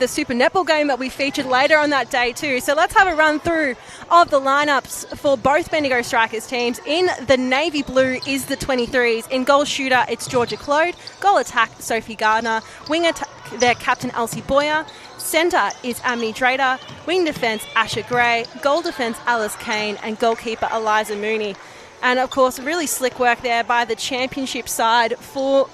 the Super Netball game that we featured later on that day too. So let's have a run through of the lineups for both Bendigo Strikers teams. In the navy blue is the 23s. In goal shooter, it's Georgia Claude. Goal attack, Sophie Gardner. Wing attack, their captain, Elsie Boyer. Centre is Amni Drader. Wing defence, Asher Gray. Goal defence, Alice Kane. And goalkeeper, Eliza Mooney. And of course, really slick work there by the championship side for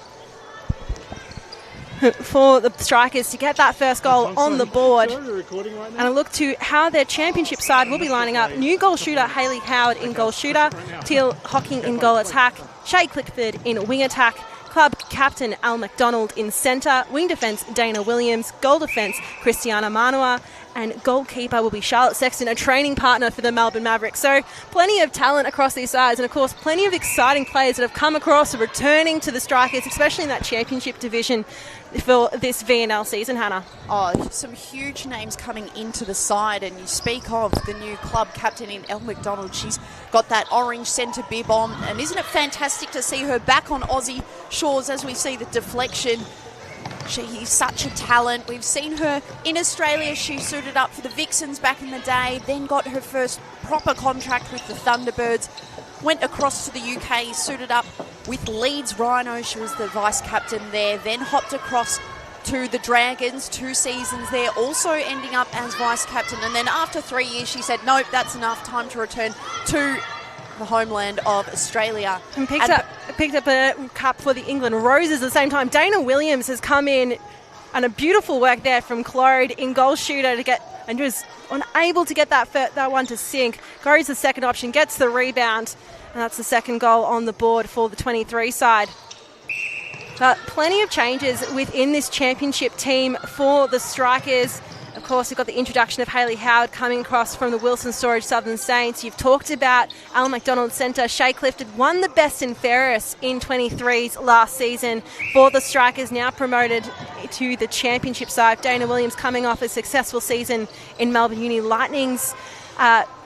the Strikers to get that first goal on the board. And a look to how their championship side will be lining up. New goal shooter Hayley Howard in goal shooter, Teal Hocking in goal attack, Shay Clickford in wing attack, club captain Al McDonald in centre, wing defence Dana Williams, goal defence Christiana Manua, and goalkeeper will be Charlotte Sexton, a training partner for the Melbourne Mavericks. So plenty of talent across these sides, and of course plenty of exciting players that have come across returning to the Strikers, especially in that championship division for this VNL season, Hannah. Oh, some huge names coming into the side, and you speak of the new club captain in Elle McDonald. She's got that orange centre bib on, and isn't it fantastic to see her back on Aussie shores as we see the deflection. She's such a talent. We've seen her in Australia. She suited up for the Vixens back in the day, then got her first proper contract with the Thunderbirds, went across to the UK, suited up with Leeds Rhino. She was the vice captain there, then hopped across to the Dragons, 2 seasons there, also ending up as vice captain. And then after 3 years, she said, nope, that's enough, time to return to the homeland of Australia. And picked up a cup for the England Roses at the same time. Dana Williams has come in, and a beautiful work there from Claude in goal shooter to get, and was unable to get that one to sink. Goes the second option, gets the rebound, and that's the second goal on the board for the 23 side. But plenty of changes within this championship team for the Strikers. Of course, we've got the introduction of Hayley Howard coming across from the Wilson Storage Southern Saints. You've talked about Al McDonald Centre. Shay Clifton won the best and fairest in 23s last season for the Strikers, now promoted to the championship side. Dana Williams coming off a successful season in Melbourne Uni Lightning's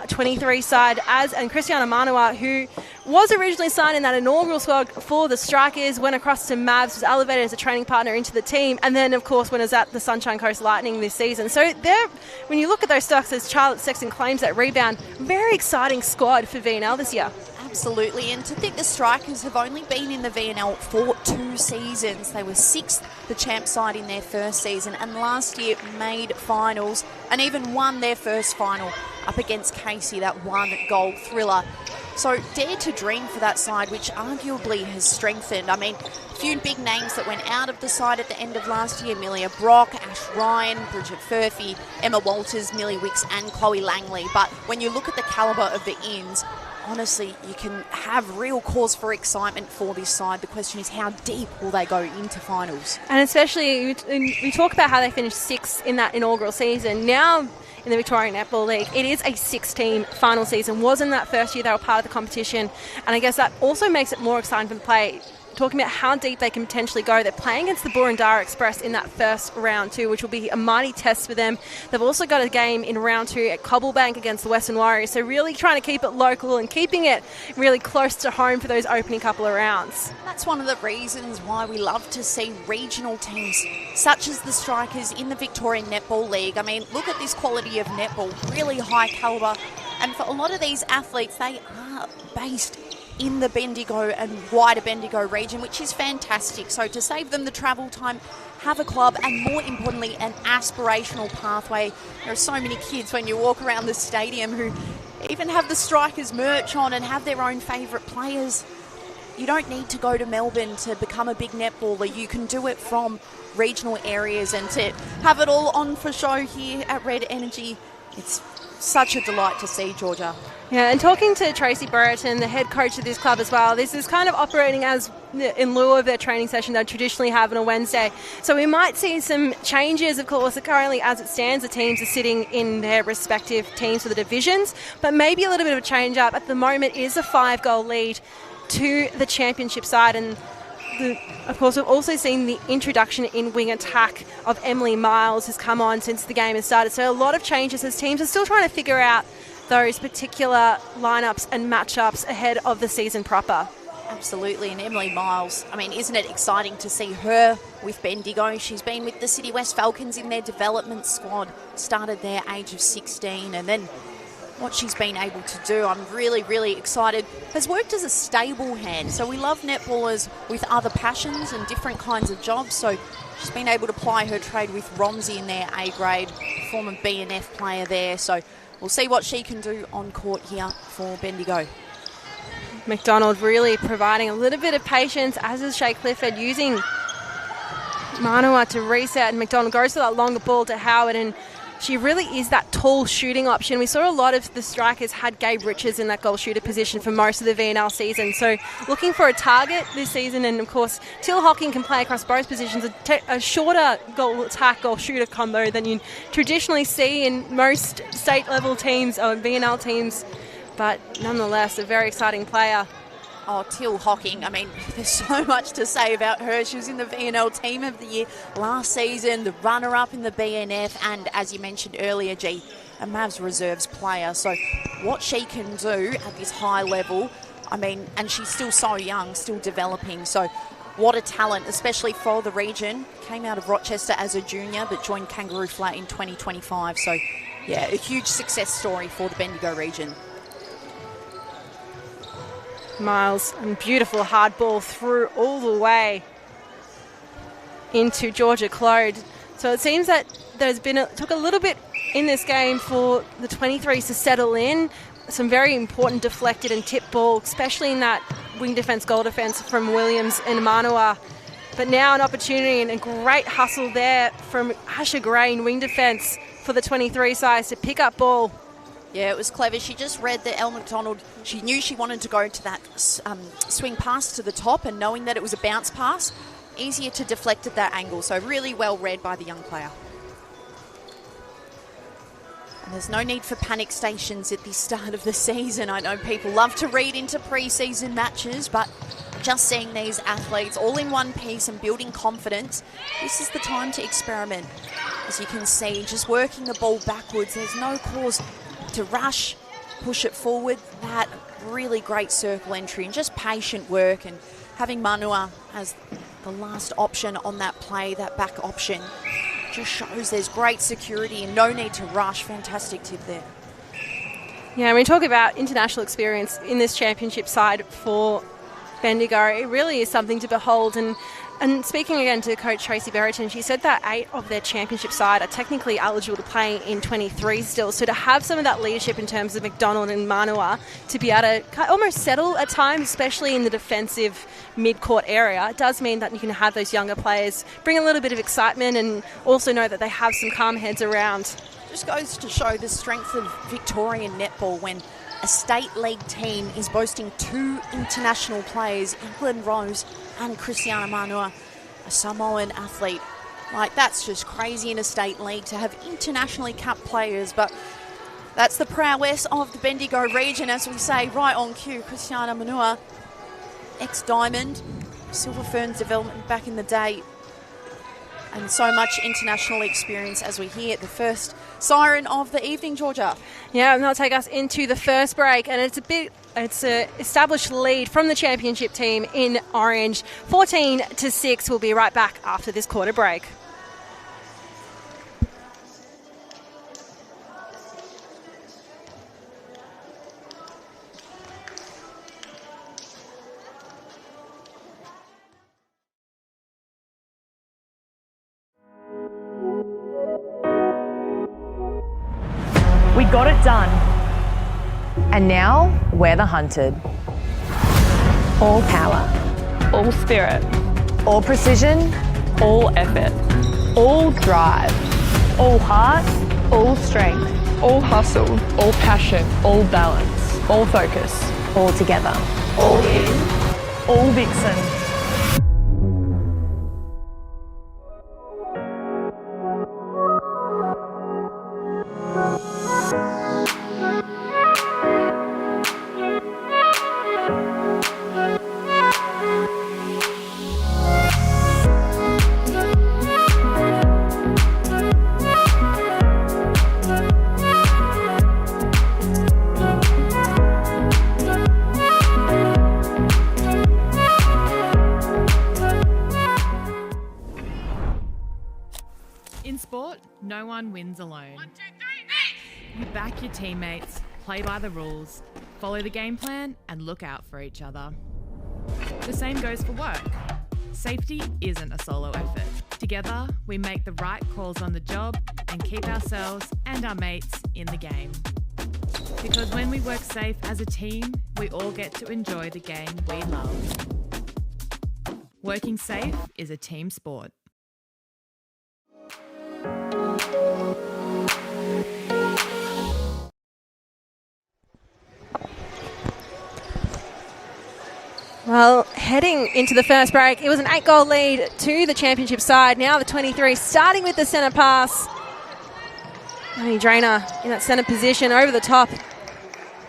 23 side, and Christiana Manua, who was originally signed in that inaugural squad for the Strikers, went across to Mavs, was elevated as a training partner into the team, and then, of course, when was at the Sunshine Coast Lightning this season. So there, when you look at those stocks, as Charlotte Sexton claims that rebound, very exciting squad for VNL this year. Absolutely, and to think the Strikers have only been in the VNL for 2 seasons. They were 6th, the champ side, in their first season, and last year made finals and even won their first final up against Casey, that 1-goal thriller. So dare to dream for that side, which arguably has strengthened. I mean, a few big names that went out of the side at the end of last year: Amelia Brock, Ash Ryan, Bridget Furphy, Emma Walters, Millie Wicks and Chloe Langley. But when you look at the calibre of the ins, honestly, you can have real cause for excitement for this side. The question is, how deep will they go into finals? And especially, we talk about how they finished 6th in that inaugural season. Now, in the Victorian Netball League, it is a 6-team final season. Wasn't that first year they were part of the competition, and I guess that also makes it more exciting for the play. Talking about how deep they can potentially go. They're playing against the Burundara Express in that first round too, which will be a mighty test for them. They've also got a game in round 2 at Cobblebank against the Western Warriors, so really trying to keep it local and keeping it really close to home for those opening couple of rounds. That's one of the reasons why we love to see regional teams such as the Strikers in the Victorian Netball League. I mean, look at this quality of netball, really high calibre, and for a lot of these athletes, they are based in the Bendigo and wider Bendigo region, which is fantastic. So to save them the travel time, have a club, and more importantly, an aspirational pathway. There are so many kids when you walk around the stadium who even have the Strikers merch on and have their own favourite players. You don't need to go to Melbourne to become a big netballer. You can do it from regional areas, and to have it all on for show here at Red Energy, it's such a delight to see, Georgia. Yeah, and talking to Tracy Brereton, the head coach of this club as well, this is kind of operating as in lieu of their training session they traditionally have on a Wednesday. So we might see some changes, of course. Currently, as it stands, the teams are sitting in their respective teams for the divisions, but maybe a little bit of a change up. At the moment, it is a 5-goal lead to the championship side, and of course, we've also seen the introduction in wing attack of Emily Miles has come on since the game has started. So a lot of changes as teams are still trying to figure out those particular lineups and matchups ahead of the season proper. Absolutely, and Emily Miles, I mean, isn't it exciting to see her with Bendigo? She's been with the City West Falcons in their development squad, started their age of 16, and then what she's been able to do, I'm really, really excited. Has worked as a stable hand, so we love netballers with other passions and different kinds of jobs, so she's been able to ply her trade with Romsey in their A grade, former BNF player there, so we'll see what she can do on court here for Bendigo. McDonald really providing a little bit of patience, as is Shea Clifford, using Manawa to reset, and McDonald goes for that longer ball to Howard, and she really is that tall shooting option. We saw a lot of the strikers had Gabe Richards in that goal shooter position for most of the VNL season, so looking for a target this season, and of course Till Hocking can play across both positions, a shorter goal attack, goal shooter combo than you traditionally see in most state level teams or VNL teams. But nonetheless, a very exciting player. Oh, Till Hocking, I mean, there's so much to say about her. She was in the VNL Team of the Year last season, the runner-up in the BNF, and as you mentioned earlier, G, a Mavs reserves player. So what she can do at this high level, I mean, and she's still so young, still developing. So what a talent, especially for the region. Came out of Rochester as a junior, but joined Kangaroo Flat in 2025. So, yeah, a huge success story for the Bendigo region. Miles, and beautiful hard ball through all the way into Georgia Clode. So it seems that took a little bit in this game for the 23s to settle in. Some very important deflected and tip ball, especially in that wing defence, goal defence from Williams and Manawa. But now an opportunity and a great hustle there from Asha Gray in wing defence for the 23 sides to pick up ball. Yeah, it was clever. She just read that Elle McDonald, she knew she wanted to go to that swing pass to the top, and knowing that it was a bounce pass, easier to deflect at that angle. So really well read by the young player. And there's no need for panic stations at the start of the season. I know people love to read into pre-season matches, but just seeing these athletes all in one piece and building confidence, this is the time to experiment. As you can see, just working the ball backwards, there's no cause to rush, push it forward. That really great circle entry and just patient work, and having Manua as the last option on that play, that back option, just shows there's great security and no need to rush. Fantastic tip there. Yeah, when we talk about international experience in this championship side for Bendigo, it really is something to behold. And speaking again to Coach Tracy Berriton, she said that 8 of their championship side are technically eligible to play in 23 still. So to have some of that leadership in terms of McDonald and Manua to be able to almost settle at times, especially in the defensive mid-court area, it does mean that you can have those younger players bring a little bit of excitement and also know that they have some calm heads around. Just goes to show the strength of Victorian netball when a state league team is boasting 2 international players, England Rose and Christiana Manua, a Samoan athlete. Like, that's just crazy in a state league to have internationally capped players, but that's the prowess of the Bendigo region, as we say, right on cue. Christiana Manua, ex-Diamond, Silver Ferns development back in the day, and so much international experience as we hear the first siren of the evening, Georgia. Yeah, and that'll take us into the first break, and it's an established lead from the championship team in orange, 14-6. We'll be right back after this quarter break. We got it done. And now we're the hunted. All power. All spirit. All precision. All effort. All drive. All heart. All strength. All hustle. All passion. All balance. All focus. All together. All in. All Vixen. wins alone. You back your teammates, play by the rules, follow the game plan, and look out for each other. The same goes for work. Safety isn't a solo effort. Together, we make the right calls on the job and keep ourselves and our mates in the game. Because when we work safe as a team, we all get to enjoy the game we love. Working safe is a team sport. Well, heading into the first break, it was an 8-goal lead to the championship side. Now the 23 starting with the centre pass. Amy Drainer in that centre position over the top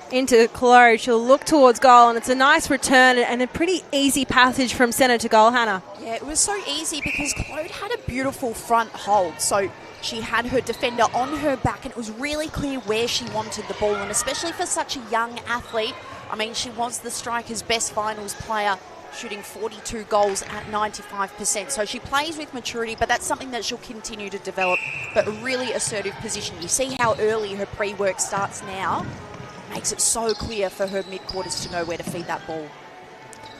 into Clode. She'll look towards goal, and it's a nice return and a pretty easy passage from centre to goal, Hannah. Yeah, it was so easy because Clode had a beautiful front hold. So she had her defender on her back, and it was really clear where she wanted the ball. And especially for such a young athlete, I mean, she was the Strikers' best finals player, shooting 42 goals at 95%. So she plays with maturity, but that's something that she'll continue to develop. But a really assertive position. You see how early her pre-work starts now. Makes it so clear for her mid-quarters to know where to feed that ball.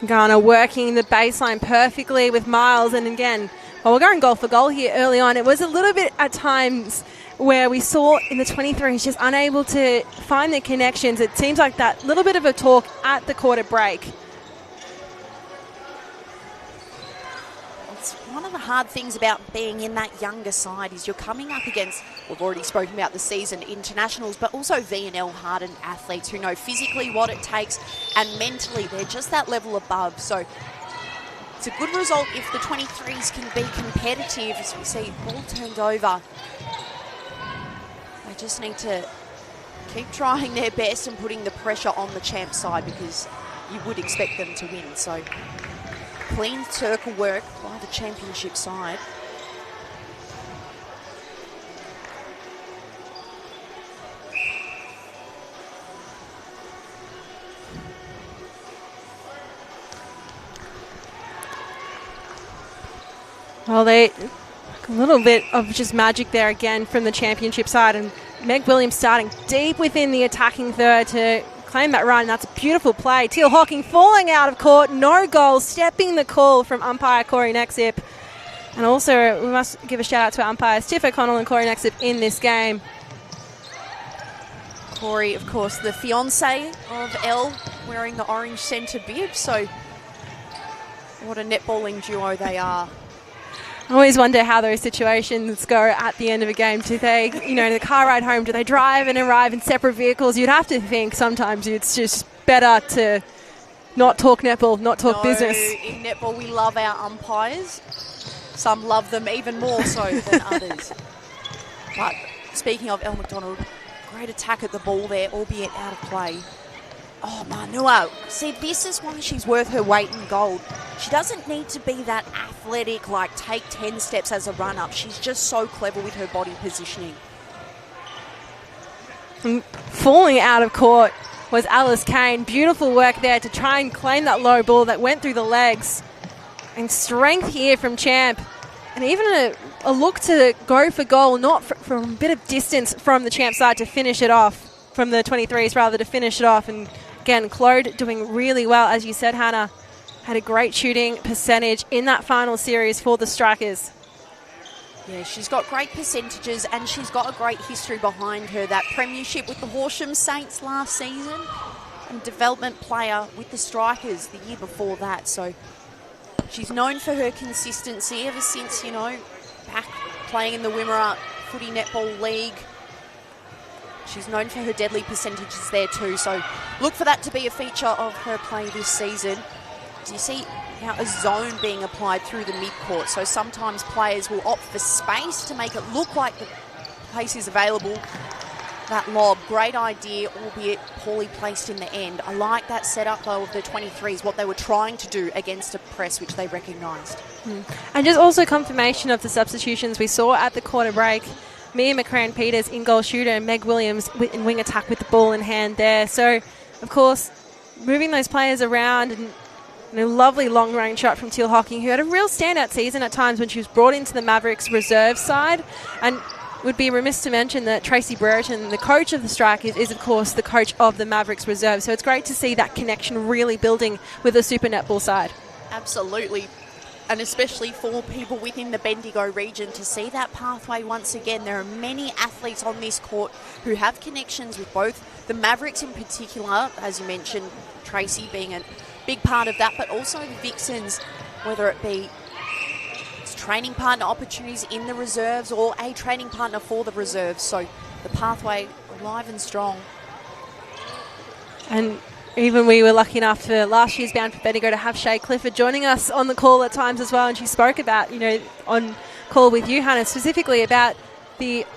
Garner working the baseline perfectly with Miles. And again, while we're going goal for goal here early on, it was a little bit at times where we saw in the 23s just unable to find the connections. It seems like that little bit of a talk at the quarter break. It's one of the hard things about being in that younger side is you're coming up against, we've already spoken about the season, internationals, but also V&L hardened athletes who know physically what it takes and mentally they're just that level above. So it's a good result if the 23s can be competitive. As we see, ball turned over. They just need to keep trying their best and putting the pressure on the champ side because you would expect them to win. So clean circle work by the championship side. Well, a little bit of just magic there again from the championship side, and Meg Williams starting deep within the attacking third to claim that run. That's a beautiful play. Teal Hocking falling out of court, no goal, stepping the call from umpire Corey Nexip. And also, we must give a shout out to our umpires, Tiff O'Connell and Corey Nexip in this game. Corey, of course, the fiance of Elle, wearing the orange centre bib. So what a netballing duo they are. I always wonder how those situations go at the end of a game. Do they, the car ride home, do they drive and arrive in separate vehicles? You'd have to think sometimes it's just better to not talk netball, not talk business. In netball, we love our umpires. Some love them even more so than others. But speaking of Elle McDonald, great attack at the ball there, albeit out of play. Oh, Manua. See, this is why she's worth her weight in gold. She doesn't need to be that athletic, take 10 steps as a run-up. She's just so clever with her body positioning. And falling out of court was Alice Kane. Beautiful work there to try and claim that low ball that went through the legs. And strength here from Champ. And even a look to go for goal, not from a bit of distance from the Champ side to finish it off, from the 23s rather, to finish it off. And again, Claude doing really well, as you said, Hannah. Had a great shooting percentage in that final series for the Strikers. Yeah, she's got great percentages and she's got a great history behind her. That premiership with the Horsham Saints last season and development player with the Strikers the year before that. So she's known for her consistency ever since, back playing in the Wimmera Footy Netball League. She's known for her deadly percentages there too. So look for that to be a feature of her play this season. Do you see now a zone being applied through the mid-court? So sometimes players will opt for space to make it look like the place is available. That lob, great idea, albeit poorly placed in the end. I like that setup, though, of the 23s, what they were trying to do against a press, which they recognised. And just also confirmation of the substitutions we saw at the quarter break. Mia McCran-Peters in goal shooter and Meg Williams in wing attack with the ball in hand there. So, of course, moving those players around and a lovely long-range shot from Teal Hocking, who had a real standout season at times when she was brought into the Mavericks reserve side. And would be remiss to mention that Tracy Brereton, the coach of the Strikers, is of course the coach of the Mavericks Reserve. So it's great to see that connection really building with the Super Netball side. Absolutely. And especially for people within the Bendigo region to see that pathway once again. There are many athletes on this court who have connections with both the Mavericks in particular, as you mentioned, Tracy being a big part of that, but also the Vixens, whether it be training partner opportunities in the reserves or a training partner for the reserves. So the pathway alive and strong. And even we were lucky enough for last year's Bound for Bendigo to have Shay Clifford joining us on the call at times as well. And she spoke about, on call with you, Hannah, specifically about the,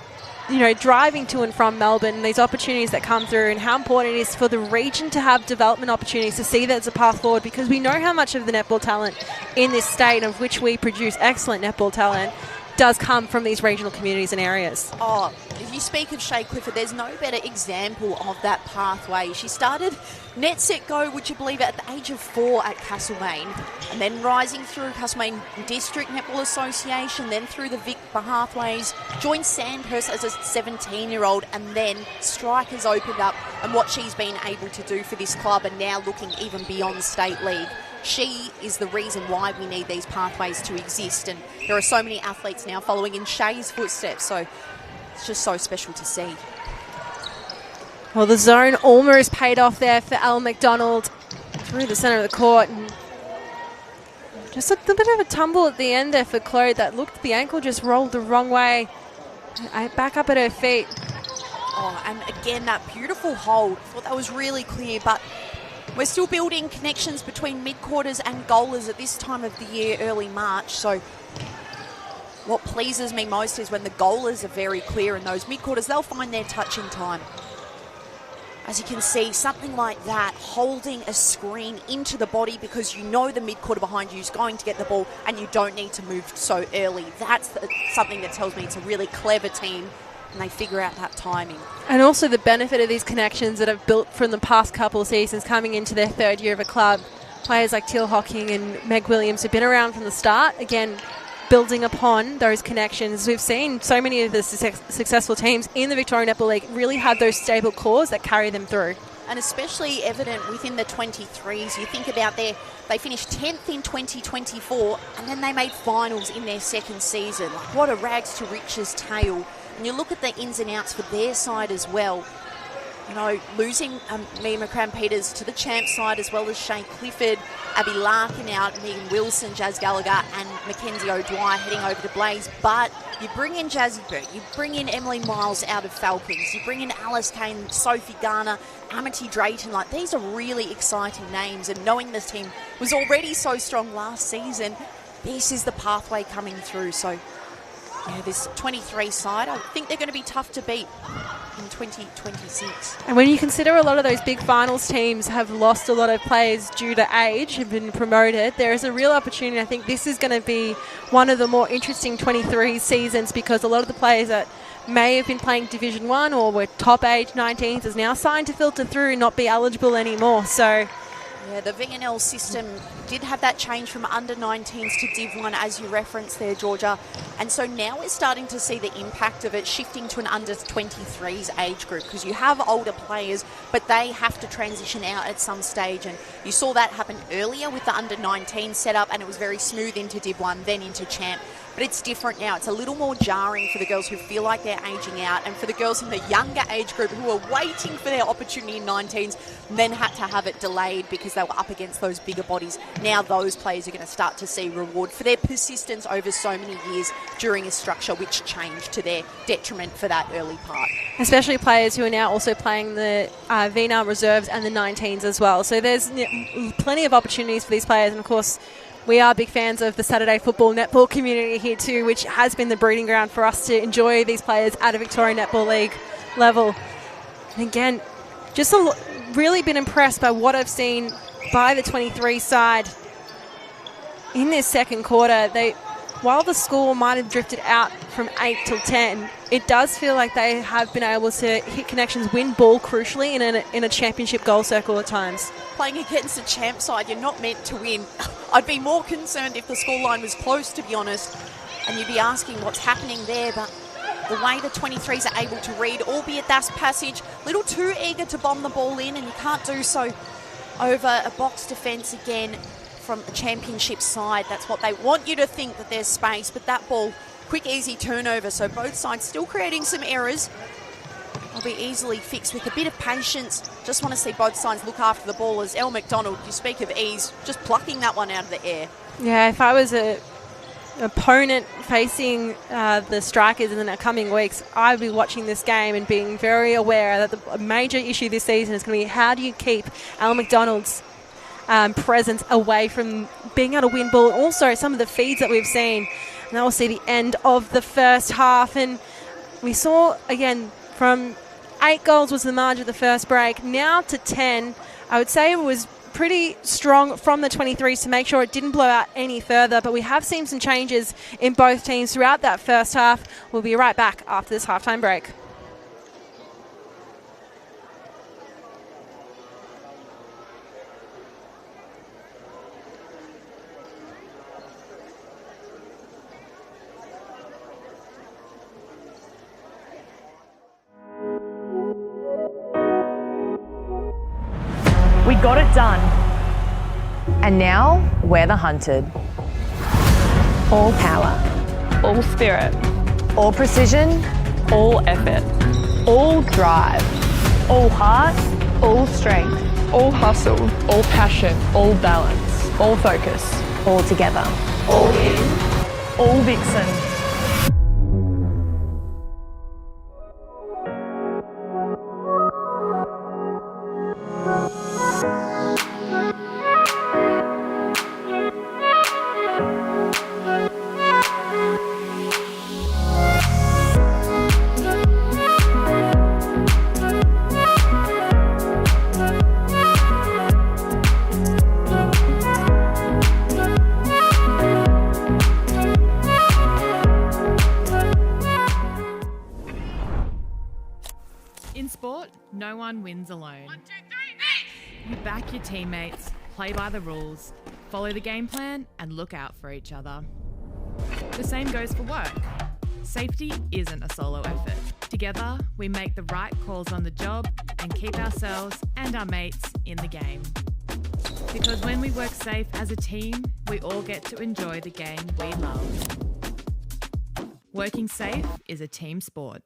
driving to and from Melbourne, these opportunities that come through and how important it is for the region to have development opportunities, to see that as a path forward, because we know how much of the netball talent in this state, of which we produce excellent netball talent, does come from these regional communities and areas. Oh, if you speak of Shay Clifford, there's no better example of that pathway. She started net set go, would you believe it, at the age of 4 at Castlemaine, and then rising through Castlemaine District Netball Association, then through the Vic pathways, joined Sandhurst as a 17-year-old, and then Strikers opened up, and what she's been able to do for this club, and now looking even beyond state league. She is the reason why we need these pathways to exist, and there are so many athletes now following in Shay's footsteps, so it's just so special to see. Well, the zone almost paid off there for Al McDonald through the centre of the court, and just a little bit of a tumble at the end there for Chloe. That looked, the ankle just rolled the wrong way, back up at her feet. Oh, and again, that beautiful hold. I thought that was really clear, but we're still building connections between mid-quarters and goalers at this time of the year, early March. So what pleases me most is when the goalers are very clear in those mid-quarters, they'll find their touching time. As you can see, something like that, holding a screen into the body because you know the mid-quarter behind you is going to get the ball and you don't need to move so early. That's something that tells me it's a really clever team, and they figure out that timing. And also the benefit of these connections that have built from the past couple of seasons coming into their third year of a club. Players like Teal Hocking and Meg Williams have been around from the start. Again, building upon those connections. We've seen so many of the successful teams in the Victorian Netball League really have those stable cores that carry them through. And especially evident within the 23s. You think about they finished 10th in 2024 and then they made finals in their second season. Like, what a rags to riches tale. And you look at the ins and outs for their side as well. Losing Mia McCram-Peters to the champ side, as well as Shane Clifford, Abby Larkin out, Megan Wilson, Jazz Gallagher and Mackenzie O'Dwyer heading over to Blaze. But you bring in Jazzy Burt, you bring in Emily Miles out of Falcons, you bring in Alice Kane, Sophie Garner, Amity Drayton. Like, these are really exciting names, and knowing this team was already so strong last season, this is the pathway coming through. So yeah, this 23 side, I think they're going to be tough to beat in 2026. And when you consider a lot of those big finals teams have lost a lot of players due to age, have been promoted, there is a real opportunity. I think this is going to be one of the more interesting 23 seasons, because a lot of the players that may have been playing Division 1 or were top age 19s is now signed to filter through and not be eligible anymore. So yeah, the VNL system did have that change from under 19s to Div 1, as you referenced there, Georgia. And so now we're starting to see the impact of it shifting to an under 23s age group, because you have older players, but they have to transition out at some stage. And you saw that happen earlier with the under 19 setup, and it was very smooth into Div 1, then into Champ. But it's different now. It's a little more jarring for the girls who feel like they're aging out, and for the girls in the younger age group who are waiting for their opportunity in 19s, and then had to have it delayed because they were up against those bigger bodies. Now those players are going to start to see reward for their persistence over so many years during a structure which changed to their detriment for that early part. Especially players who are now also playing the VNL reserves and the 19s as well. So there's plenty of opportunities for these players, and of course we are big fans of the Saturday football netball community here too, which has been the breeding ground for us to enjoy these players at a Victorian Netball League level. And again, just really been impressed by what I've seen by the 23 side in this second quarter. While the score might have drifted out from 8 till 10, it does feel like they have been able to hit connections, win ball crucially in a championship goal circle at times. Playing against a champ side, you're not meant to win. I'd be more concerned if the scoreline was close, to be honest, and you'd be asking what's happening there. But the way the 23s are able to read, albeit that's passage, a little too eager to bomb the ball in, and you can't do so over a box defence again from a championship side. That's what they want you to think, that there's space, but that ball, quick, easy turnover. So both sides still creating some errors. Will be easily fixed with a bit of patience. Just want to see both sides look after the ball as Elle McDonald, you speak of ease, just plucking that one out of the air. Yeah, if I was a opponent facing the Strikers in the coming weeks, I'd be watching this game and being very aware that the major issue this season is going to be how do you keep Elle McDonald's presence away from being able to win ball. Also, some of the feeds that we've seen, and that will see the end of the first half. And we saw, again, from 8 goals was the margin of the first break, now to 10. I would say it was pretty strong from the 23s to make sure it didn't blow out any further, but we have seen some changes in both teams throughout that first half. We'll be right back after this halftime break. We got it done. And now we're the hunted. All power, All spirit. all precision, All effort. all drive, all heart, all strength, All hustle. All passion. All balance. All focus. all together. All in. All Vixen. In sport, no one wins alone. 1, 2, 3, you back your teammates, play by the rules, follow the game plan, and look out for each other. The same goes for work. Safety isn't a solo effort. Together, we make the right calls on the job and keep ourselves and our mates in the game. Because when we work safe as a team, we all get to enjoy the game we love. Working safe is a team sport.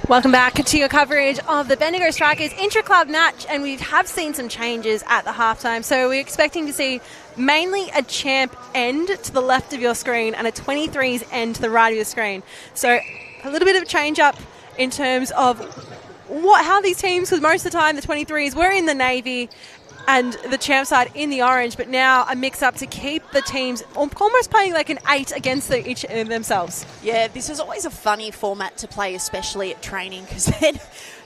Welcome back to your coverage of the Bendigo Strikers intra-club match, and we have seen some changes at the halftime. So we're expecting to see mainly a champ end to the left of your screen and a 23s end to the right of your screen. So a little bit of change up in terms of how these teams, because most of the time the 23s were in the navy and the champ side in the orange, but now a mix-up to keep the teams almost playing like an 8 against each themselves. Yeah, this is always a funny format to play, especially at training, because then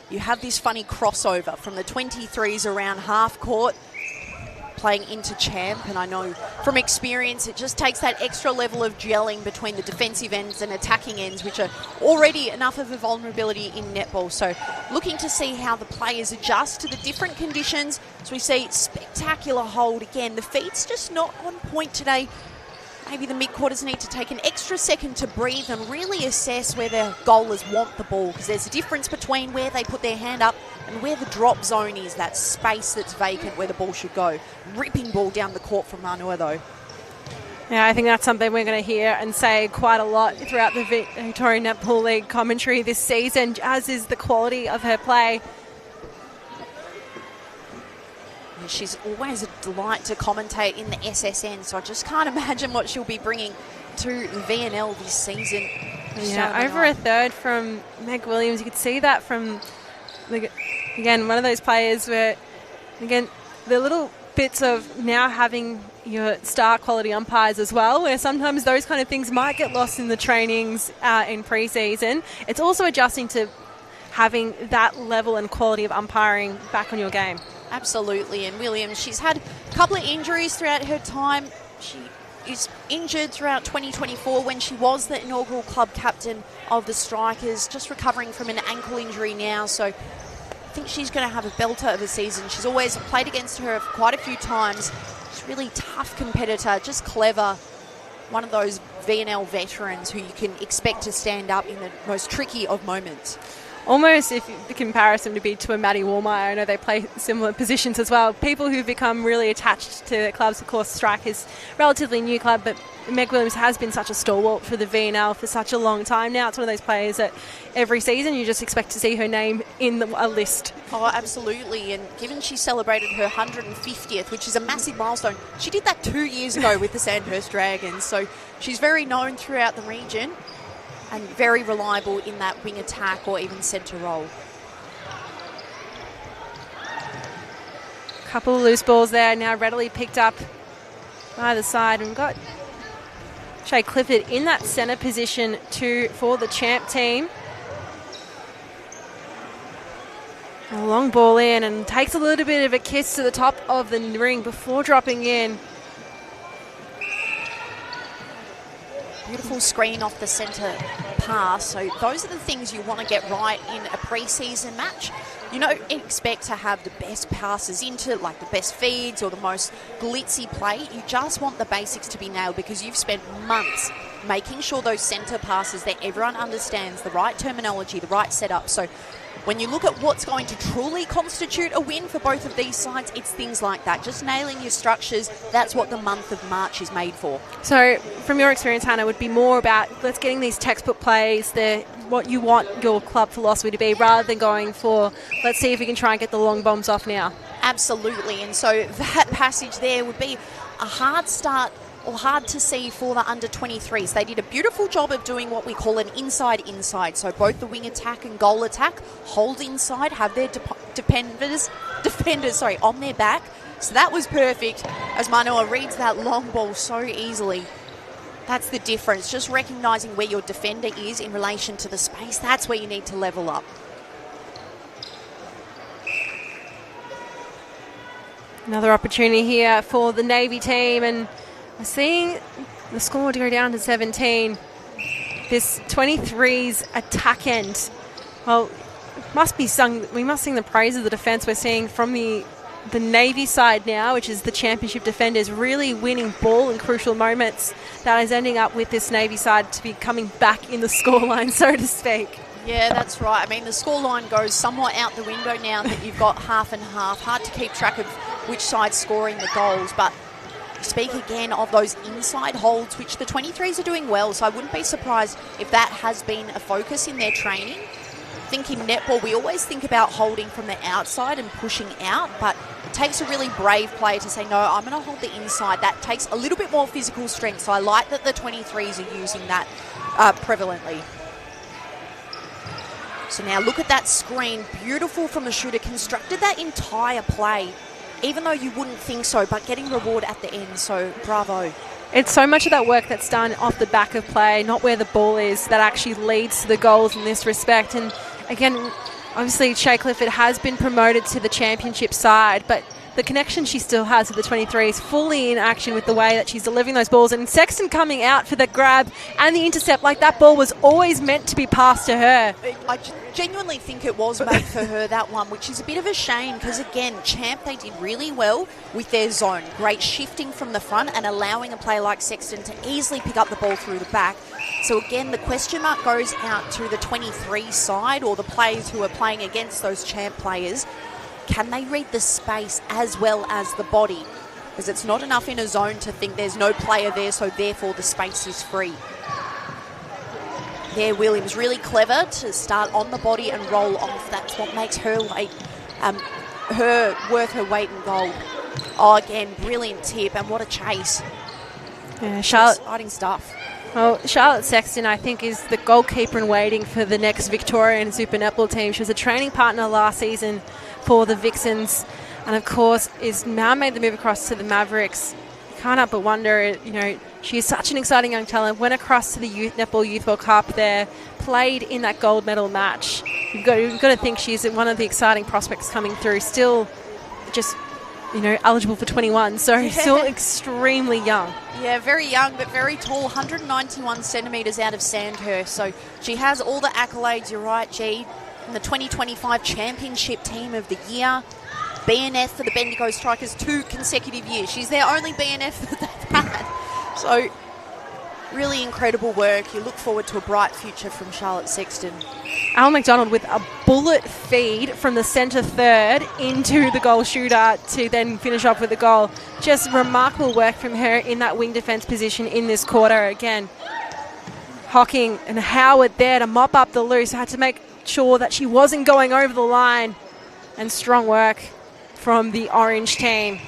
you have this funny crossover from the 23s around half court playing into champ, and I know from experience it just takes that extra level of gelling between the defensive ends and attacking ends, which are already enough of a vulnerability in netball. So looking to see how the players adjust to the different conditions. So we see spectacular hold again. The feet's just not on point today. Maybe the mid-quarters need to take an extra second to breathe and really assess where their goalers want the ball, because there's a difference between where they put their hand up and where the drop zone is, that space that's vacant where the ball should go. Ripping ball down the court from Manua, though. Yeah, I think that's something we're going to hear and say quite a lot throughout the Victoria Netball League commentary this season, as is the quality of her play. She's always a delight to commentate in the SSN, so I just can't imagine what she'll be bringing to VNL this season. Yeah, over a third from Meg Williams. You could see that from, again, one of those players where, again, the little bits of now having your star quality umpires as well, where sometimes those kind of things might get lost in the trainings in pre-season. It's also adjusting to having that level and quality of umpiring back on your game. Absolutely. And Williams, she's had a couple of injuries throughout her time. She is injured throughout 2024 when she was the inaugural club captain of the Strikers, just recovering from an ankle injury now. So I think she's going to have a belter of a season. She's always played against her quite a few times. She's a really tough competitor, just clever. One of those VNL veterans who you can expect to stand up in the most tricky of moments. Almost, if the comparison would be to a Maddie Warmeyer, I know they play similar positions as well. People who've become really attached to clubs, of course, Strike is a relatively new club, but Meg Williams has been such a stalwart for the VNL for such a long time now. It's one of those players that every season you just expect to see her name in a list. Oh, absolutely. And given she celebrated her 150th, which is a massive milestone, she did that 2 years ago with the Sandhurst Dragons. So she's very known throughout the region and very reliable in that wing attack or even centre role. Couple of loose balls there, now readily picked up by the side. And we've got Shay Clifford in that centre position for the champ team. A long ball in and takes a little bit of a kiss to the top of the ring before dropping in. Beautiful screen off the centre pass. So those are the things you want to get right in a pre-season match. You don't expect to have the best passes into, like the best feeds or the most glitzy play. You just want the basics to be nailed because you've spent months making sure those centre passes that everyone understands, the right terminology, the right setup. So when you look at what's going to truly constitute a win for both of these sides, it's things like that. Just nailing your structures, that's what the month of March is made for. So from your experience, Hannah, would be more about let's getting these textbook plays, what you want your club philosophy to be, rather than going for let's see if we can try and get the long bombs off now. Absolutely. And so that passage there would be a hard start or hard to see for the under-23s. They did a beautiful job of doing what we call an inside-inside. So both the wing attack and goal attack hold inside, have their defenders on their back. So that was perfect as Manoa reads that long ball so easily. That's the difference. Just recognising where your defender is in relation to the space. That's where you need to level up. Another opportunity here for the Navy team, and seeing the score to go down to 17. This 23's attack end, well, must be sung. We must sing the praise of the defence we're seeing from the Navy side now, which is the championship defenders, really winning ball in crucial moments. That is ending up with this Navy side to be coming back in the scoreline, so to speak. Yeah, that's right. I mean, the scoreline goes somewhat out the window now that you've got half and half. Hard to keep track of which side's scoring the goals, but speak again of those inside holds, which the 23s are doing well, so I wouldn't be surprised if that has been a focus in their training. I think in netball, we always think about holding from the outside and pushing out, but it takes a really brave player to say, no, I'm going to hold the inside. That takes a little bit more physical strength, so I like that the 23s are using that prevalently. So now look at that screen. Beautiful from the shooter. Constructed that entire play, even though you wouldn't think so, but getting reward at the end, so bravo. It's so much of that work that's done off the back of play, not where the ball is, that actually leads to the goals in this respect. And again, obviously Shay Clifford has been promoted to the championship side, but the connection she still has with the 23 is fully in action with the way that she's delivering those balls. And Sexton coming out for the grab and the intercept, like that ball was always meant to be passed to her. I genuinely think it was made for her, that one, which is a bit of a shame because, again, Champ, they did really well with their zone. Great shifting from the front and allowing a player like Sexton to easily pick up the ball through the back. So, again, the question mark goes out to the 23 side or the players who are playing against those Champ players. Can they read the space as well as the body? Because it's not enough in a zone to think there's no player there, so therefore the space is free. There, Williams, really clever to start on the body and roll off. That's what makes her worth her weight in gold. Oh, again, brilliant tip, and what a chase. Yeah, Charlotte, exciting stuff. Well, Charlotte Sexton, I think, is the goalkeeper in waiting for the next Victorian Super Netball team. She was a training partner last season for the Vixens, and of course is now made the move across to the Mavericks. You can't help but wonder, she is such an exciting young talent. Went across to the Netball Youth World Cup there, played in that gold medal match. you've got to think she's one of the exciting prospects coming through. Still, just eligible for 21, so still extremely young. Yeah, very young, but very tall, 191 centimetres out of Sandhurst. So she has all the accolades, you're right, G. In the 2025 Championship Team of the Year. BNF for the Bendigo Strikers 2 consecutive years. She's their only BNF that they've had. So really incredible work. You look forward to a bright future from Charlotte Sexton. Al McDonald with a bullet feed from the centre third into the goal shooter to then finish off with a goal. Just remarkable work from her in that wing defence position in this quarter. Again, Hocking and Howard there to mop up the loose. Had to make sure that she wasn't going over the line. And strong work from the Orange team.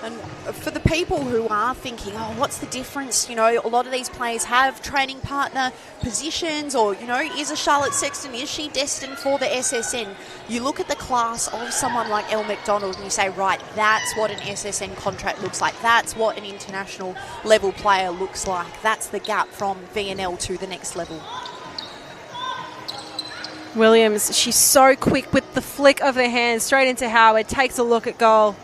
And for the people who are thinking, oh, what's the difference? A lot of these players have training partner positions or, is a Charlotte Sexton, is she destined for the SSN? You look at the class of someone like Elle McDonald and you say, right, that's what an SSN contract looks like. That's what an international level player looks like. That's the gap from VNL to the next level. Williams, she's so quick with the flick of her hand straight into Howard, takes a look at goal.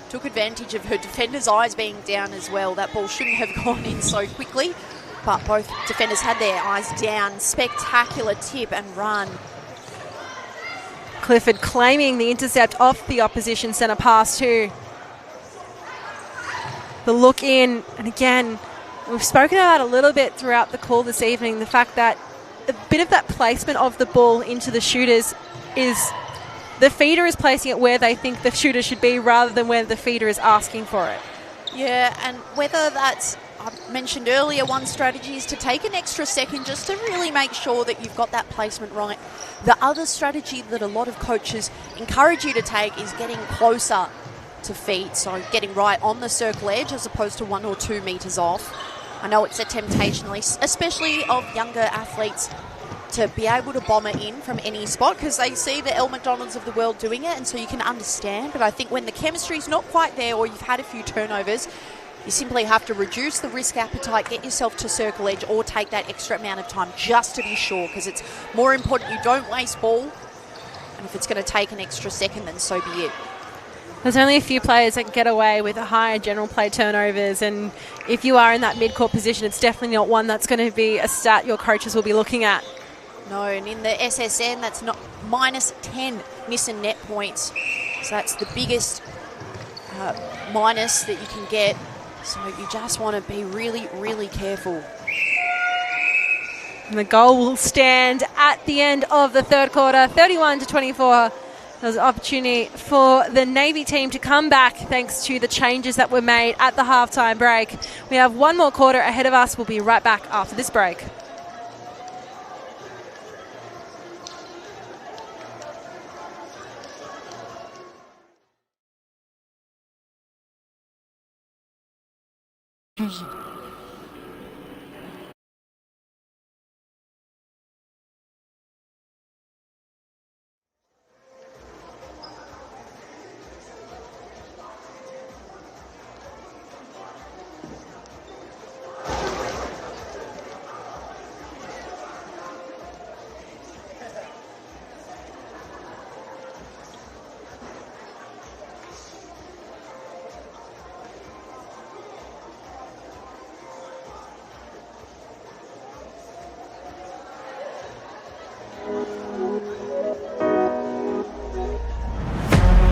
Took advantage of her defender's eyes being down as well. That ball shouldn't have gone in so quickly, but both defenders had their eyes down. Spectacular tip and run. Clifford claiming the intercept off the opposition centre pass too. The look in, and again, we've spoken about a little bit throughout the call this evening, the fact that a bit of that placement of the ball into the shooters is the feeder is placing it where they think the shooter should be rather than where the feeder is asking for it. Yeah, and whether that's, I mentioned earlier, one strategy is to take an extra second just to really make sure that you've got that placement right. The other strategy that a lot of coaches encourage you to take is getting closer to feet, so getting right on the circle edge as opposed to 1 or 2 metres off. I know it's a temptation, especially of younger athletes, to be able to bomb it in from any spot because they see the Elle McDonalds of the world doing it, and so you can understand. But I think when the chemistry's not quite there or you've had a few turnovers, you simply have to reduce the risk appetite, get yourself to circle edge or take that extra amount of time just to be sure, because it's more important you don't waste ball, and if it's going to take an extra second, then so be it. There's only a few players that can get away with higher general play turnovers, and if you are in that mid-court position, it's definitely not one that's going to be a stat your coaches will be looking at. No, and in the SSN, that's not minus 10 miss and net points. So that's the biggest minus that you can get. So you just want to be really, really careful. And the goal will stand at the end of the third quarter, 31-24. There's an opportunity for the Navy team to come back thanks to the changes that were made at the halftime break. We have one more quarter ahead of us. We'll be right back after this break.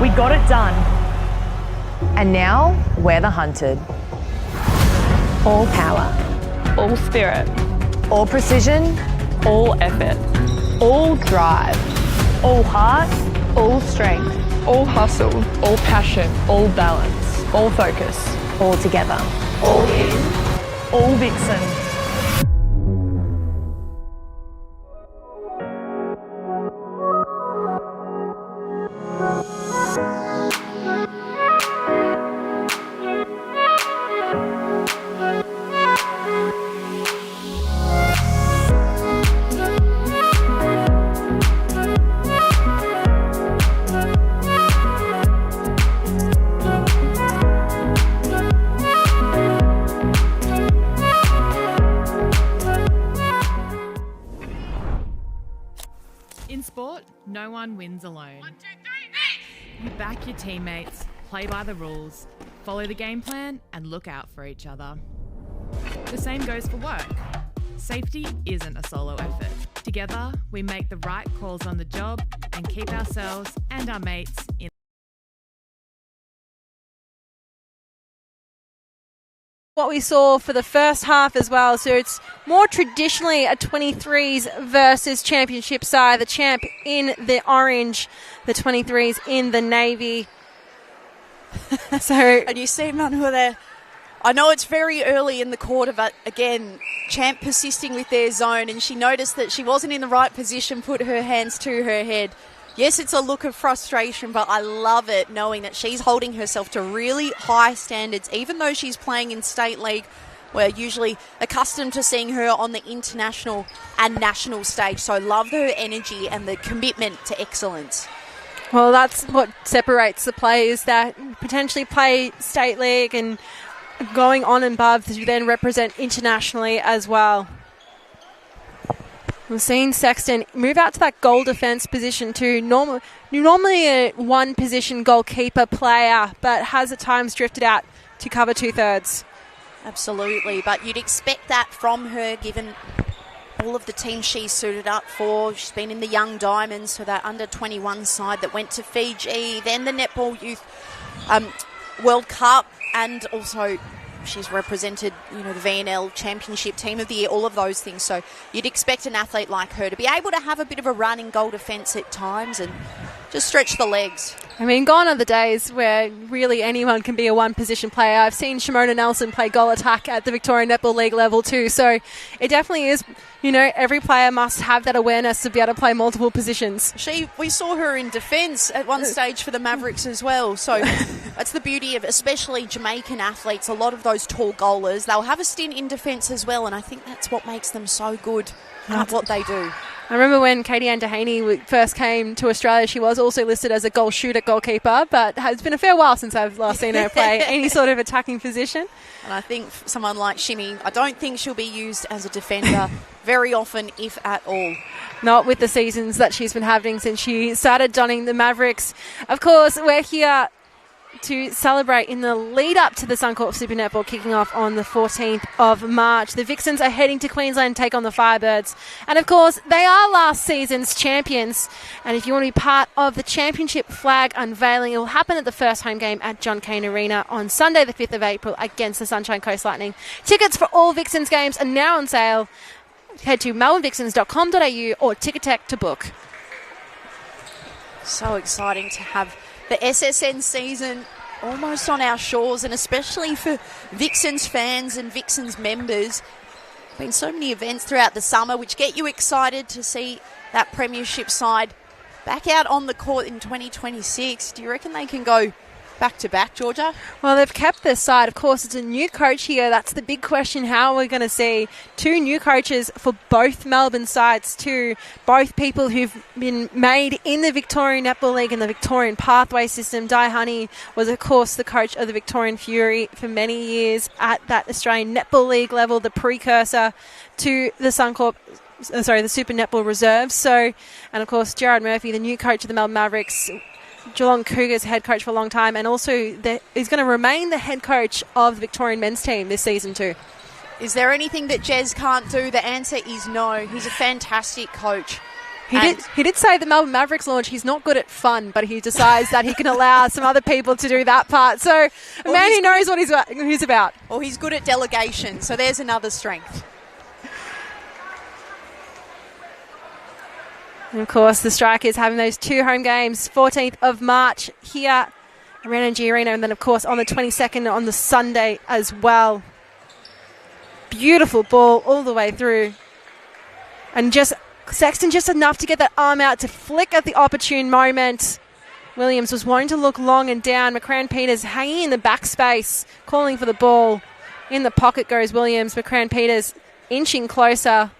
We got it done. And now we're the hunted. All power, All spirit, all precision, all effort, all drive, all heart, all strength, all hustle, all passion, all balance, all focus. all together. All in. All Vixen. one wins alone. You back your teammates, play by the rules, follow the game plan, and look out for each other. The same goes for work. Safety isn't a solo effort. Together, we make the right calls on the job and keep ourselves and our mates in. What we saw for the first half as well, so it's more traditionally a 23s versus championship side. The champ in the orange, the 23s in the navy. And you see Manuel there. I know it's very early in the quarter, but again, champ persisting with their zone, and she noticed that she wasn't in the right position, put her hands to her head. Yes, it's a look of frustration, but I love it knowing that she's holding herself to really high standards, even though she's playing in state league. We're usually accustomed to seeing her on the international and national stage. So I love her energy and the commitment to excellence. Well, that's what separates the players that potentially play state league and going on and above to then represent internationally as well. We've seen Sexton move out to that goal defence position too. Normally a one-position goalkeeper player, but has at times drifted out to cover two-thirds. Absolutely, but you'd expect that from her given all of the teams she's suited up for. She's been in the Young Diamonds, so that under-21 side that went to Fiji, then the Netball Youth World Cup, and also she's represented, the VNL Championship Team of the Year, all of those things. So you'd expect an athlete like her to be able to have a bit of a run in goal defence at times and just stretch the legs. I mean, gone are the days where really anyone can be a one-position player. I've seen Shimona Nelson play goal attack at the Victorian Netball League level too. So it definitely is, every player must have that awareness to be able to play multiple positions. We saw her in defence at one stage for the Mavericks as well. So that's the beauty of especially Jamaican athletes. A lot of those tall goalers, they'll have a stint in defence as well. And I think that's what makes them so good at what they do. I remember when Katie Ann Dehaney first came to Australia, she was also listed as a goal shooter goalkeeper, but it's been a fair while since I've last seen her play any sort of attacking position. And I think someone like Shimmy, I don't think she'll be used as a defender very often, if at all. Not with the seasons that she's been having since she started donning the Mavericks. Of course, we're here to celebrate in the lead up to the Suncorp Super Netball kicking off on the 14th of March. The Vixens are heading to Queensland to take on the Firebirds. And of course, they are last season's champions. And if you want to be part of the championship flag unveiling, it will happen at the first home game at John Cain Arena on Sunday the 5th of April against the Sunshine Coast Lightning. Tickets for all Vixens games are now on sale. Head to melbournevixens.com.au or Ticketek to book. So exciting to have the SSN season almost on our shores, and especially for Vixens fans and Vixens members. Been so many events throughout the summer which get you excited to see that premiership side back out on the court in 2026. Do you reckon they can go back-to-back, Georgia? Well, they've kept their side. Of course, it's a new coach here. That's the big question. How are we going to see two new coaches for both Melbourne sides too? Both people who've been made in the Victorian Netball League and the Victorian Pathway System. Di Honey was, of course, the coach of the Victorian Fury for many years at that Australian Netball League level, the precursor to the the Super Netball Reserve. So, and of course, Gerard Murphy, the new coach of the Melbourne Mavericks, Geelong Cougars head coach for a long time, and also he's going to remain the head coach of the Victorian men's team this season too. Is there anything that Jez can't do? The answer is no. He's a fantastic coach. He did say the Melbourne Mavericks launch, he's not good at fun, but he decides that he can allow some other people to do that part. So a man who knows what he's about. Well, he's good at delegation, so there's another strength. And of course, the Strikers having those two home games, 14th of March here at Energy Arena, and then, of course, on the 22nd on the Sunday as well. Beautiful ball all the way through. And just Sexton just enough to get that arm out to flick at the opportune moment. Williams was wanting to look long and down. McCran Peters hanging in the backspace, calling for the ball. In the pocket goes Williams. McCran Peters inching closer.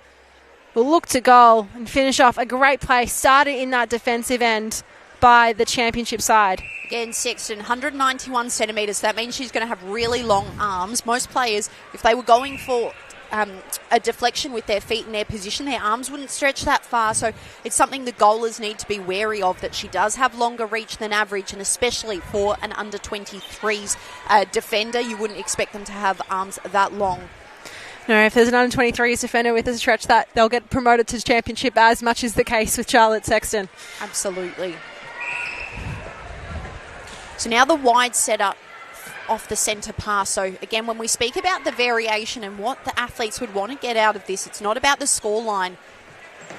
Will look to goal and finish off a great play started in that defensive end by the championship side. Again, Sexton, 191 centimetres. That means she's going to have really long arms. Most players, if they were going for a deflection with their feet in their position. Their arms wouldn't stretch that far, so it's something the goalers need to be wary of, that she does have longer reach than average, and especially for an under-23s defender, you wouldn't expect them to have arms that long. No, if there's an under-23s defender with a stretch, that they'll get promoted to championship, as much is the case with Charlotte Sexton. Absolutely. So now the wide setup off the centre pass. So again, when we speak about the variation and what the athletes would want to get out of this, it's not about the scoreline.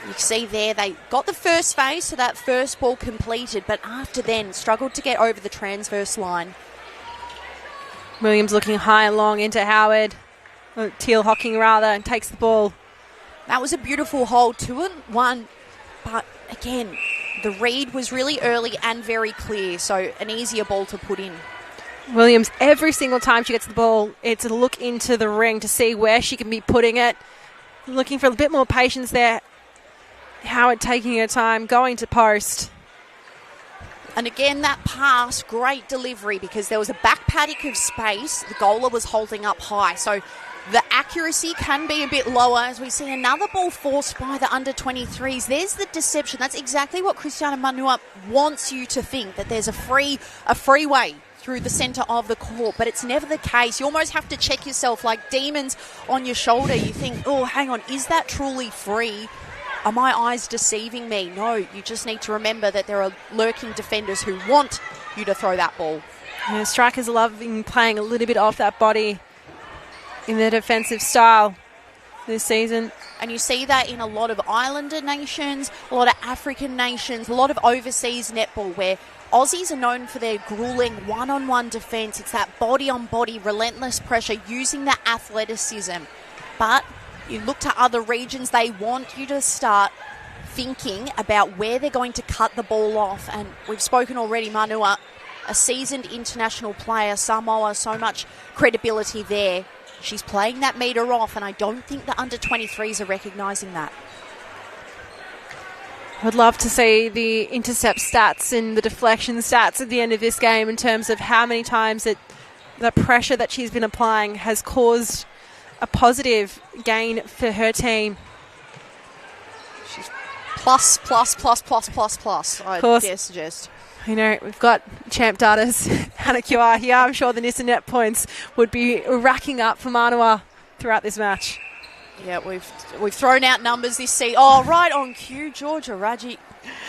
You see there, they got the first phase, so that first ball completed, but after then struggled to get over the transverse line. Williams looking high and long into Howard. Teal Hocking rather, and takes the ball. That was a beautiful hold, 2-1, but again, the read was really early and very clear, so an easier ball to put in. Williams, every single time she gets the ball, it's a look into the ring to see where she can be putting it. Looking for a bit more patience there. Howard taking her time, going to post. And again, that pass, great delivery, because there was a back paddock of space. The goaler was holding up high, so the accuracy can be a bit lower, as we see another ball forced by the under-23s. There's the deception. That's exactly what Cristiana Manua wants you to think, that there's a freeway through the centre of the court, but it's never the case. You almost have to check yourself like demons on your shoulder. You think, oh, hang on, is that truly free? Are my eyes deceiving me? No, you just need to remember that there are lurking defenders who want you to throw that ball. Yeah, strikers loving playing a little bit off that body in their defensive style this season. And you see that in a lot of Islander nations, a lot of African nations, a lot of overseas netball, where Aussies are known for their grueling one-on-one defence. It's that body-on-body, relentless pressure, using that athleticism. But you look to other regions, they want you to start thinking about where they're going to cut the ball off. And we've spoken already, Manua, a seasoned international player, Samoa, so much credibility there. She's playing that metre off, and I don't think the under-23s are recognising that. I'd love to see the intercept stats and the deflection stats at the end of this game in terms of how many times that the pressure that she's been applying has caused a positive gain for her team. She's plus, I dare suggest. You know, we've got Champ Data's Hannah QR here. I'm sure the Nissa net points would be racking up for Manua throughout this match. Yeah, we've thrown out numbers this season. Oh, right on cue, Georgia Raji.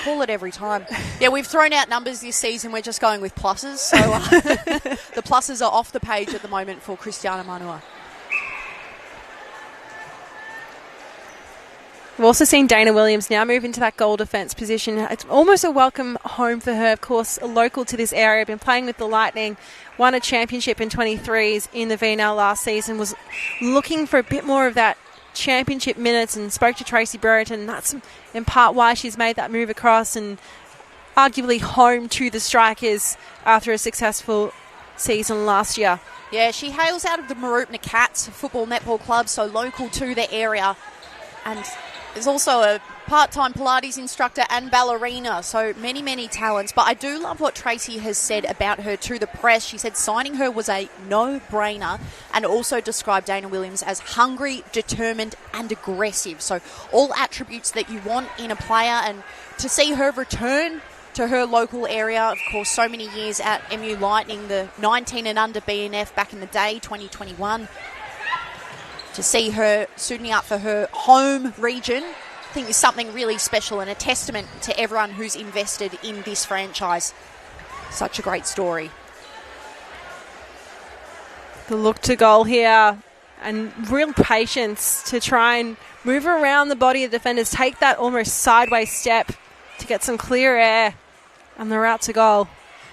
Call it every time. Yeah, we've thrown out numbers this season. We're just going with pluses. So the pluses are off the page at the moment for Cristiana Manua. We've also seen Dana Williams now move into that goal defence position. It's almost a welcome home for her. Of course, a local to this area, been playing with the Lightning, won a championship in 23s in the VNL last season, was looking for a bit more of that championship minutes, and spoke to Tracy Brereton. That's in part why she's made that move across and arguably home to the Strikers after a successful season last year. Yeah, she hails out of the Mooroopna Cats Football Netball Club, so local to the area. And there's also a part-time Pilates instructor and ballerina, so many, many talents. But I do love what Tracy has said about her to the press. She said signing her was a no-brainer, and also described Dana Williams as hungry, determined and aggressive. So all attributes that you want in a player, and to see her return to her local area, of course, so many years at MU Lightning, the 19 and under BNF back in the day, 2021. To see her suiting up for her home region, I think is something really special and a testament to everyone who's invested in this franchise. Such a great story. The look to goal here, and real patience to try and move around the body of the defenders, take that almost sideways step to get some clear air on the route to goal.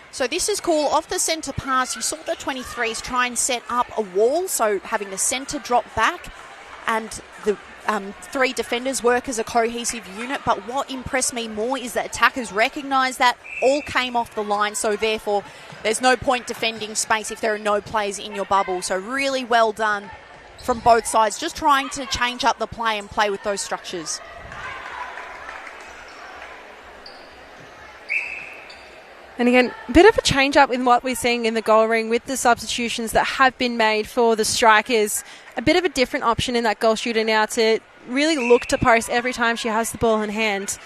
So this is cool. Off the centre pass, you saw the 23s try and set up a wall, so having the centre drop back and the three defenders work as a cohesive unit. But what impressed me more is that attackers recognised that, all came off the line, so therefore there's no point defending space if there are no players in your bubble. So really well done from both sides, just trying to change up the play and play with those structures. And again, a bit of a change up in what we're seeing in the goal ring with the substitutions that have been made for the Strikers. A bit of a different option in that goal shooter now to really look to post every time she has the ball in hand.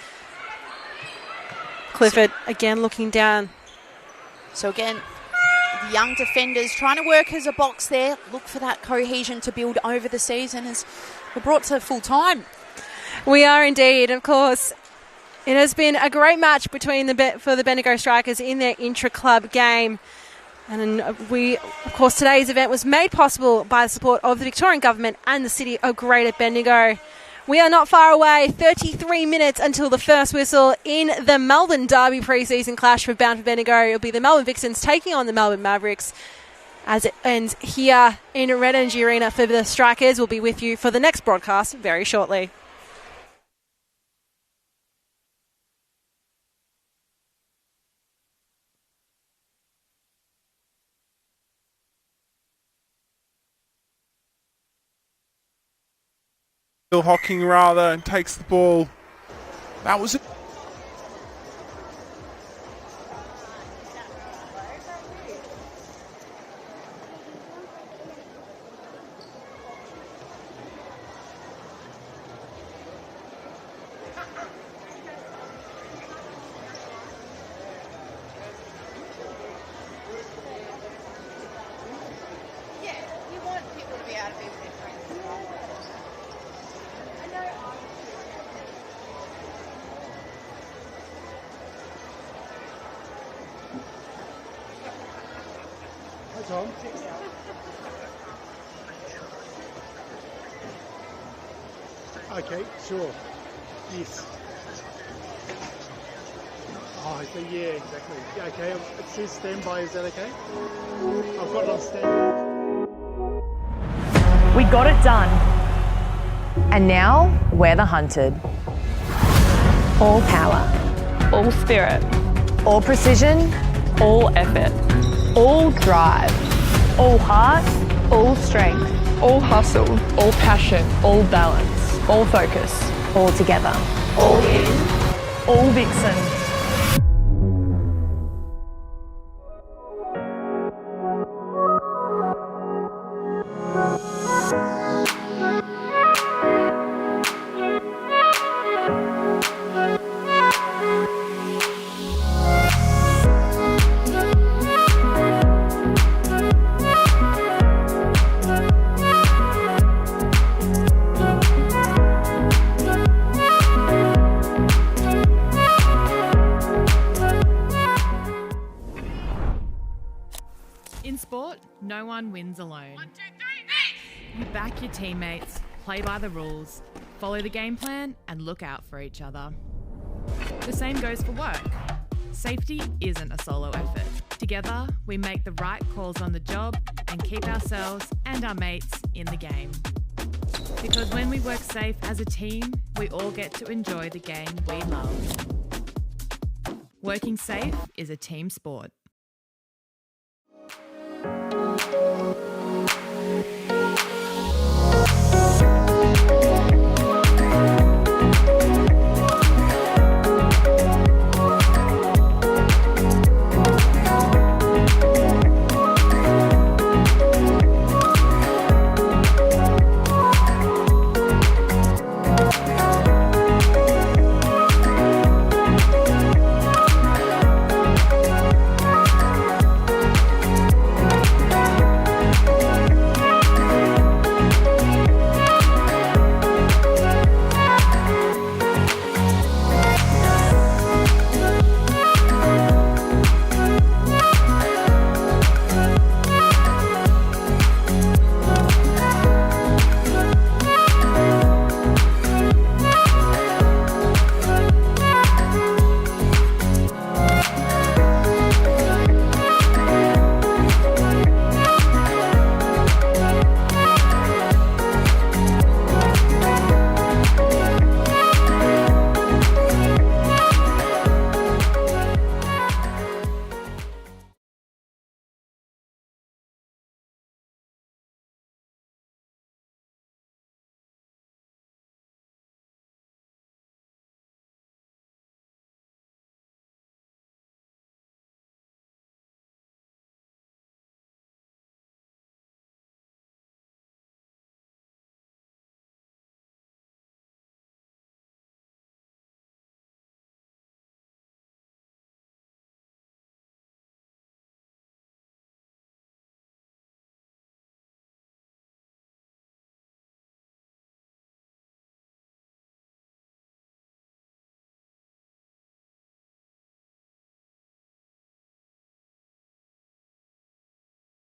Clifford again looking down. So again, the young defenders trying to work as a box there. Look for that cohesion to build over the season as we're brought to full time. We are indeed, of course. It has been a great match between for the Bendigo Strikers in their intra-club game. And of course, today's event was made possible by the support of the Victorian Government and the City of Greater Bendigo. We are not far away, 33 minutes until the first whistle in the Melbourne Derby pre-season clash for Bound for Bendigo. It'll be the Melbourne Vixens taking on the Melbourne Mavericks as it ends here in Red Energy Arena for the Strikers. We'll be with you for the next broadcast very shortly. Hocking rather, and takes the ball. That was it. Tom. Okay, sure. Yes. Oh, so yeah, exactly. Yeah, okay, it says standby, is that okay? I've got it on standby. We got it done. And now we're the hunted. All power, All spirit, all precision, all effort, all drive, all heart, all strength, all hustle, all passion, all balance, all focus. all together. All in. All Vixen. In sport, no one wins alone. 1, 2, 3, you back your teammates, play by the rules, follow the game plan, and look out for each other. The same goes for work. Safety isn't a solo effort. Together, we make the right calls on the job and keep ourselves and our mates in the game. Because when we work safe as a team, we all get to enjoy the game we love. Working safe is a team sport.